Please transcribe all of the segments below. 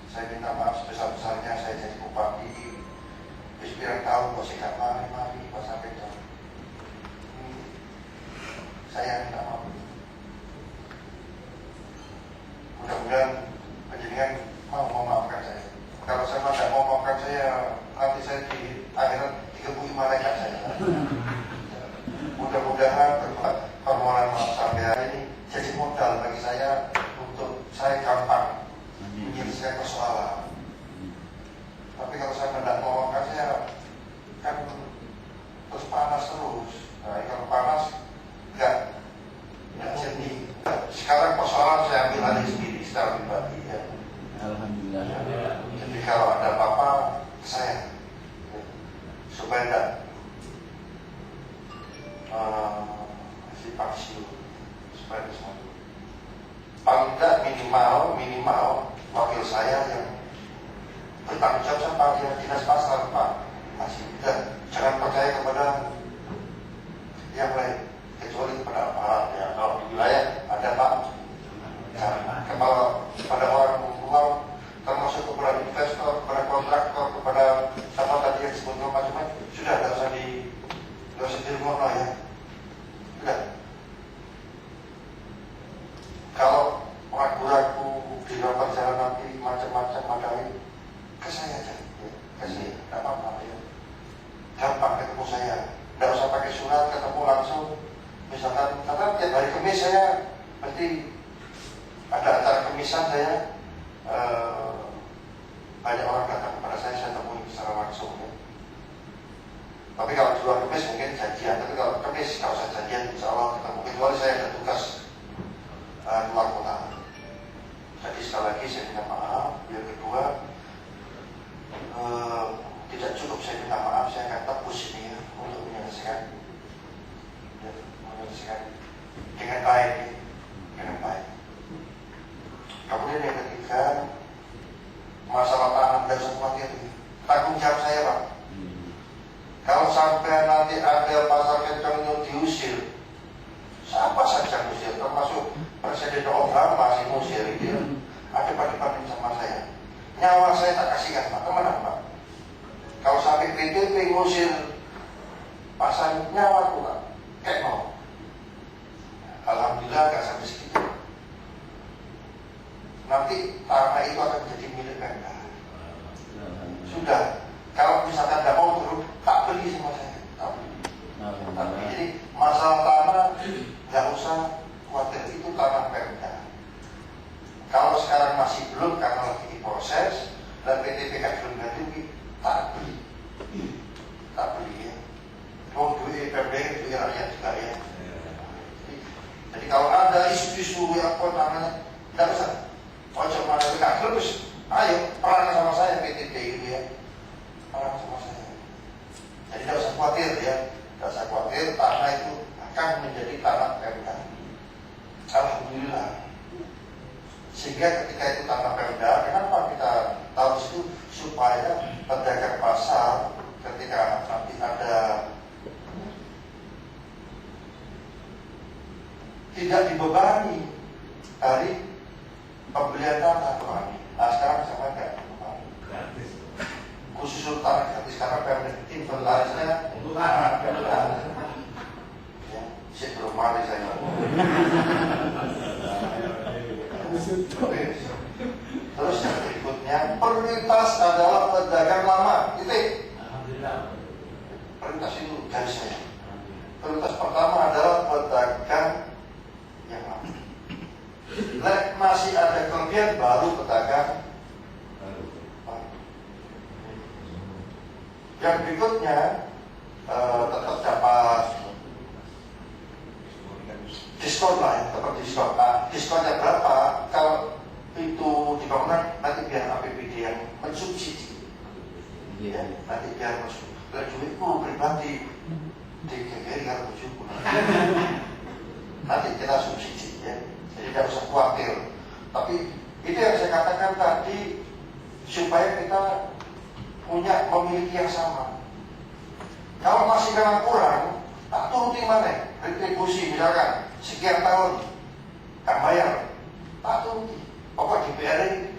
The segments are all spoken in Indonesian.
Saya minta maaf sebesar-besarnya, saya jadi bupati. Biar tahu kok saya gak mari pas sampai jam. Saya minta maaf. Mudah-mudahan penjenengan mau memaafkan saya. Kalau saya tidak mau memaafkan saya, nanti saya di akhirat dikebui malaikat saya. Mudah-mudahan permohonan maaf sampai hari ini jadi modal bagi saya untuk saya gampang menyelesaikan persoalan. Tapi kalau saya tidak mau memaafkan saya kan terus panas terus. Nah, kalau panas enggak jernih. Sekarang persoalan saya ambil alih sendiri secara pribadi ya. Alhamdulillah. Jadi kalau ada apa-apa saya supaya tidak simpang supaya bisa. Paling tidak minimal wakil saya yang bertanggung jawab sama yang dinas pasar Pak masih dan jangan percaya kepada yang lain kecuali kepada aparat ya. Kalau di wilayah ada Pak kepala pada orang luar termasuk kepada investor, kepada kontraktor, kepada siapa tadi yang disebut macam-macam sudah tidak usah dirumah ya. Sudah. Kalau ragu-ragu di luar perjalanan nanti macam-macam ada ke saya aja, ya. Ke saya, tidak apa-apa ya. Gampang ketemu saya, tidak usah pakai surat, ketemu langsung. Misalkan, karena tiap hari Kamis saya berarti ada acara kemisan saya, banyak orang datang kepada saya temui secara langsung ya. Tapi kalau di luar Kamis mungkin janjian, tapi kalau Kamis kalau saya janjian insya Allah ketemu, kecuali saya ada tugas luar kota. Jadi sekali lagi saya minta maaf. Yang kedua, tidak cukup saya minta maaf, saya akan tebus ini ya, untuk menyelesaikan dengan baik ya. Dengan baik. Kemudian yang ketiga, masalah tanah dan semuanya itu tanggung jawab saya Pak. Kalau sampai nanti ada pasar kencang diusir, siapa saja musir, termasuk Presiden Obama masih musir itu, ada depan sama saya. Nyawa saya tak kasihkan Pak, kemana Pak? Kalau sampai PTP ngusir pasar nyawa Pak, kayak mau. Alhamdulillah gak sampai segitu. Nanti tanah itu akan menjadi milik Pemda. Sudah. Kalau misalkan tidak mau turun, tak beli sama saya. Tapi jadi masalah tanah nggak usah khawatir, itu tanah Pemda. Kalau sekarang masih belum karena lagi diproses dan PTPK belum ganti, tak beli. Tak beli ya. Mau duit Pemda duit rakyat juga ya. Jadi kalau ada isu-isu yang apa namanya, tidak usah. Ojo mana tidak terus, ayo perang sama saya PTP itu ya. Orang sama saya. Jadi tidak usah khawatir ya, tidak usah khawatir, tanah itu akan menjadi tanah Pemda. Alhamdulillah. Sehingga ketika itu tanah Pemda, kenapa kita tahu itu supaya pedagang pasar ketika nanti ada tidak dibebani dari pembelian tanah kembali. Nah sekarang sama enggak? Khusus tanah gratis karena Pemda timbul larisnya untuk tanah Pemda. Ya, saya belum mari saya. Terus yang berikutnya, prioritas adalah pedagang lama. Titik. Prioritas itu garis saya. Prioritas pertama adalah pedagang yang lama. Masih ada kelebihan baru pedagang. Yang berikutnya tetap dapat diskon lah ya, tetap diskon. Nah, diskonnya berapa? Kalau itu dibangunan nanti biar APBD yang mensubsidi. Ya, nanti biar masuk. Dan duitku pribadi DGGR kalau bersyukur. Nanti kita subsidi ya. Jadi tidak usah khawatir. Tapi itu yang saya katakan tadi supaya kita memiliki yang sama. Kalau masih memang kurang, tak turuti mana? Retribusi misalkan sekian tahun tak bayar, tak turuti. Pokok DPR ini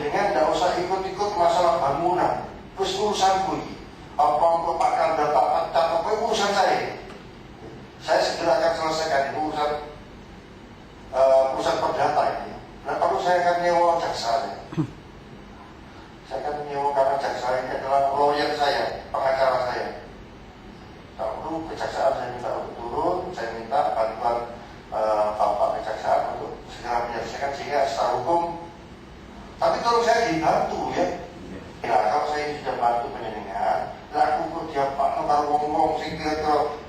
jenengan tidak usah ikut-ikut masalah bangunan. Terus urusanku ini, apa untuk pakar data pecat, apa urusan saya. Saya segera akan selesaikan ini urusan perusahaan perdata ini. Nah, perlu saya akan nyewa jaksa. Saya akan nyewa karena jaksa ini adalah lawyer saya, pengacara saya. Kalau perlu kejaksaan saya minta untuk turun, saya minta bantuan Bapak kejaksaan untuk segera menyelesaikan sehingga secara hukum. Tapi kalau saya dibantu ya, kalau saya ini sudah bantu penjenengan, lalu kok dia Pak kalau ngomong sehingga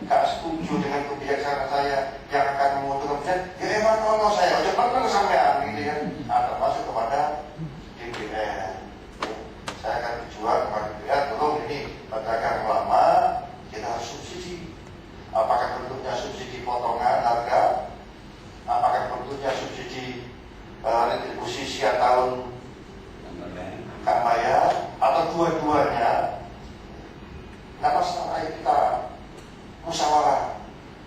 gak setuju dengan kebijaksanaan saya yang akan menguntungkan, ya emang kalau saya cepat sampean gitu ya, atau masuk kepada DPR. Saya akan berjuang kepada DPR, tolong ini pedagang lama kita harus subsidi. Apakah bentuknya subsidi potongan harga, apakah bentuknya subsidi retribusi setiap tahun Kak Maya, atau dua-duanya. Nah masalah kita musyawarah,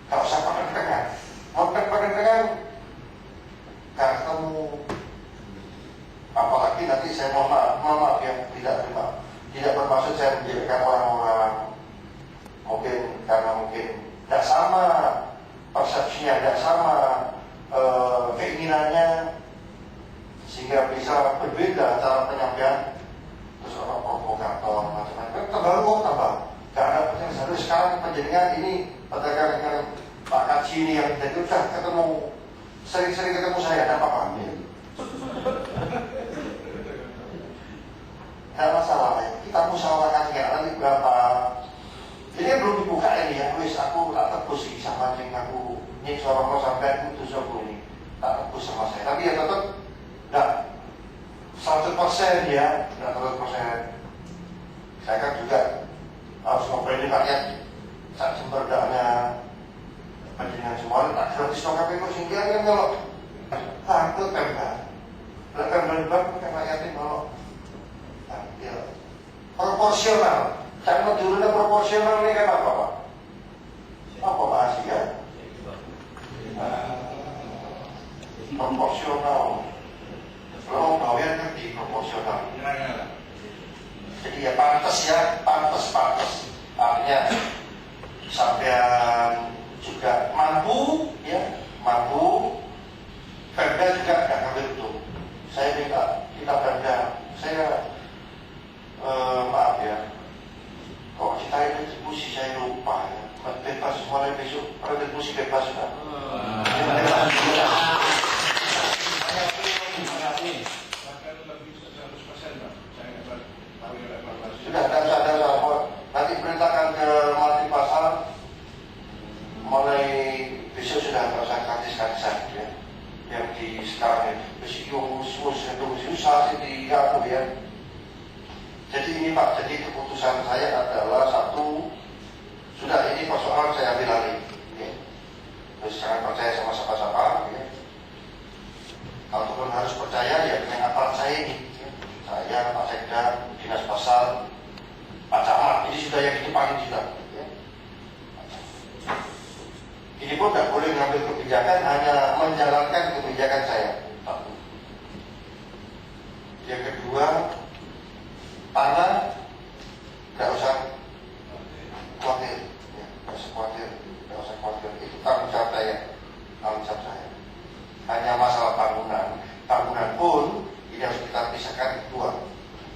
gak usah pakai-pakai. Mau pakai-pakai gak ketemu. Apalagi nanti saya mohon maaf ya, tidak bermaksud saya menjadikan orang-orang mungkin karena mungkin tidak sama persepsinya, tidak sama keinginannya, sehingga bisa berbeda cara penyampaian. Terus orang provokator macam-macam tambah gak ada penjelasan. Sekarang penjaringan ini pedagang dengan Pak Kaji ini yang jadi udah ketemu, sering-sering ketemu saya, ada apa-apa tidak masalah ya. Kita musyawarahkan ya, nanti berapa ini belum dibuka ini ya. Wis aku tak tebus sih sama yang aku nyik sorong sampai putus aku ini tak tebus sama saya, tapi ya tetap enggak 100% ya, enggak 100%. Saya kan juga harus ngobrolin rakyat saat semberdaknya penjenengan semua tak gratis dong KPK sehingga kan kalau takut pemda bukan rakyatnya kalau ya, proporsional. Karena dulunya proporsional ini kan apa Pak? Apa bahas ya? Proporsional. Kalau kalian ngerti proporsional. Jadi ya pantas. Artinya sampean juga mampu, ya mampu. Pemda juga tidak ngambil itu. Saya minta kita Pemda. Saya maaf ya. Kok kita retribusi saya lupa ya. Bebas mulai besok retribusi bebas kan. Sudah ada nanti perintahkan ke Mati Pasar mulai besok sudah usah gratis-gratisan ya. Yang di sekarang itu susah sih di aku ya. Jadi ini Pak, jadi keputusan saya adalah satu, sudah ini persoalan saya ambil alih ya. Terus jangan percaya sama siapa-siapa ya. Kalaupun harus percaya ya dengan aparat saya ini ya. Saya, Pak Sekda, Dinas Pasar, Pak Camat, ini sudah yang itu paling sudah ya. Ini pun tidak boleh mengambil kebijakan, hanya menjalankan kebijakan saya. Satu. Yang kedua, tanah tidak usah khawatir, ya, tidak usah khawatir. Itu tanggung jawab saya. Hanya masalah bangunan pun ini harus kita pisahkan dua,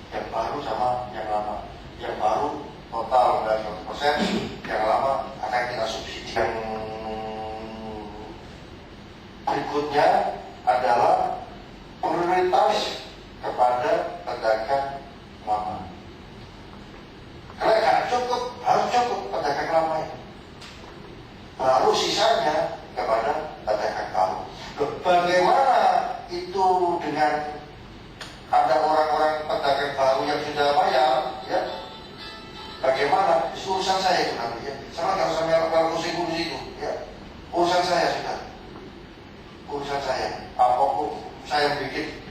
yang baru sama yang lama. Yang baru total dari 100%, yang lama akan kita subsidi. Yang berikutnya adalah prioritas kepada pedagang lama. Karena nggak cukup, harus cukup pedagang lama itu. Baru sisanya kepada pedagang baru. Bagaimana itu dengan ada orang-orang pedagang baru yang sudah bayar, ya? Bagaimana? Urusan saya itu nanti ya. Sama nggak usah melakukan kursi-kursi itu, ya. Urusan saya sudah. Urusan saya. Apapun saya bikin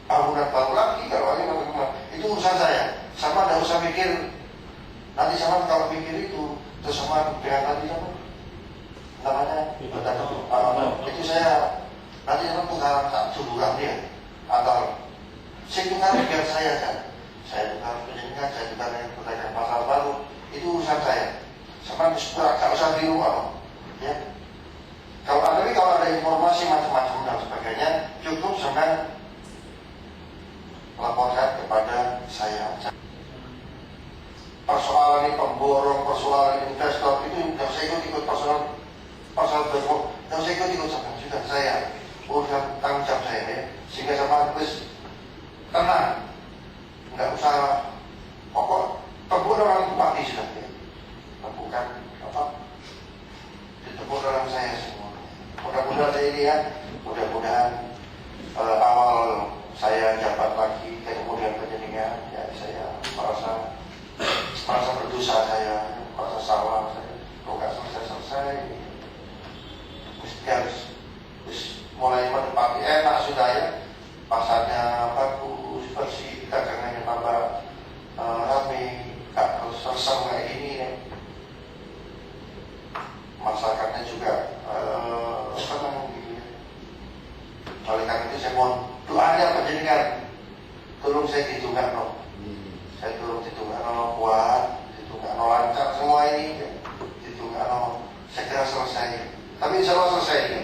bangunan baru lagi kalau ini itu urusan saya. Sama tidak usah mikir nanti sama kalau mikir itu terus sama dengan tadi sama namanya itu saya nanti sama pengharap tak duluan dia atau Saya tukar biar saya kan. Saya tukar penjaringan, saya tukar yang pedagang pasar baru. Itu urusan saya. Sama disepura, gak usah di rumah. Ya. Kalau ada informasi macam-macam dan sebagainya, cukup sampai laporkan kepada saya. Persoalan ini pemborong, persoalan investor itu tidak saya ikut persoalan berborong, tidak saya ikut sama juga saya urusan tanggung jawab saya ya. Sehingga sama habis tenang, nggak usah pokok tebur orang bupati sudah ya. Bukan apa ditebur orang saya semua. Mudah-mudahan saya ini ya, mudah-mudahan awal saya jabat lagi, kemudian penjaringan ya saya merasa berdosa, saya merasa salah, saya kok nggak selesai mesti harus mulai menempati enak sudah ya, pasarnya bagus, bersih, dagangannya tambah rame, nggak harus sersem kayak ini ya. Masyarakatnya juga senang gitu ya. Oleh karena itu saya mohon doanya penjaringan, tolong saya ditunggu no. Saya turun ditunggu no kuat, ditunggu no lancar semua ini, ditunggu no segera selesai. Tapi insya Allah selesai ini.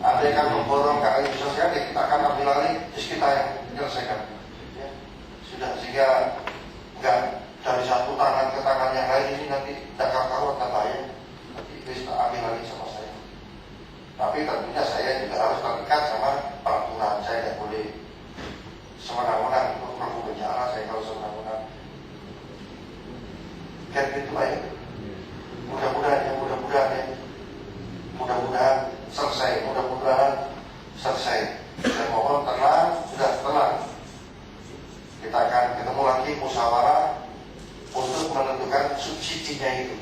Ada yang akan memborong KAI selesai, ya kita akan ambil alih, terus kita yang menyelesaikan. Ya. Sudah sehingga enggak dari satu tangan ke tangan yang lain ini nanti tidak karuan katanya. Nanti bisa ambil alih sama saya. Tapi tentunya saya juga harus terikat sama peraturan. Saya tidak boleh semena-mena untuk melakukan penjara saya kalau semena-mena. Kan gitu aja. Mudah-mudahan selesai. Saya mohon tenang, sudah tenang. Kita akan ketemu lagi musyawarah untuk menentukan subsidinya itu.